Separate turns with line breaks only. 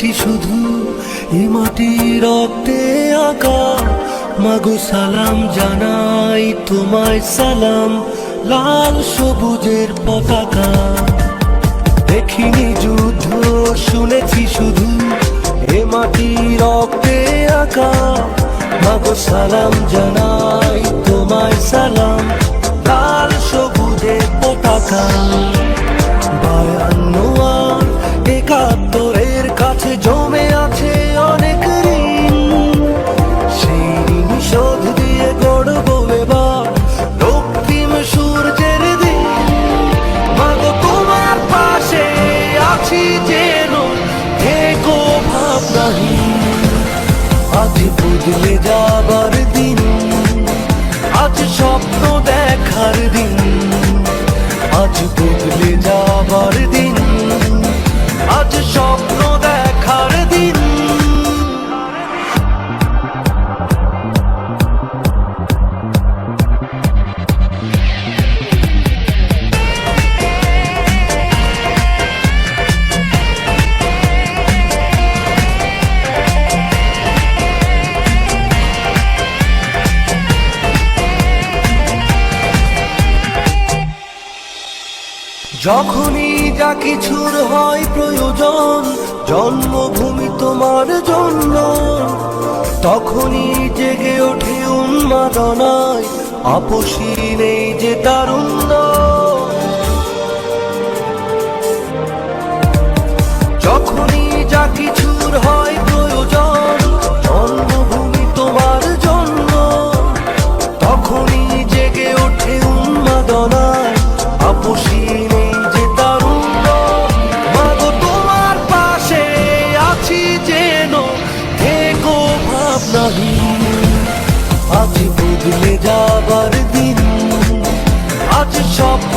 শুনেছি শুধু এ মাটির রক্তে আঁকা। মাগো সালাম জানাই তোমায় সালাম, লাল সবুজের পতাকা। দেখিনি যুদ্ধ, শুনেছি শুধু এ মাটির রক্তে আঁকা। মাগো সালাম জানাই তোমায় সালাম, লাল সবুজের পতাকা। 52 আর 71-এর কাছে জমে আছে অনেক ঋণ, সেই ঋণ শোধ দিয়ে গড়ব এবার রক্তিম সূর্যের দিন। মাগো তোমার পাশে আছি যেন, থেকো ভাবনাহীন। আজ বদলে যাবার দিন, আজ স্বপ্ন দেখার দিন। আজ বদলে যাবার দিন, আজ স্বপ্ন দেখার দিন। যখনই যা কিছুর হয় প্রয়োজন, জন্মভূমি তোমার জন্য, তখনই জেগে ওঠে উন্মাদনায়, আপসী নেই যে তারুণ্য। যখনই যা কিছুর হয় প্রয়োজন, জন্মভূমি তোমার জন্য, তখনই জেগে ওঠে উন্মাদনায়, আপসী নেই যে তারুণ্য। মাগো তোমার পাশে আছি যেন, থেকো ভাবনাহীন। আজ বদলে যাবার দিন, আজ স্বপ্ন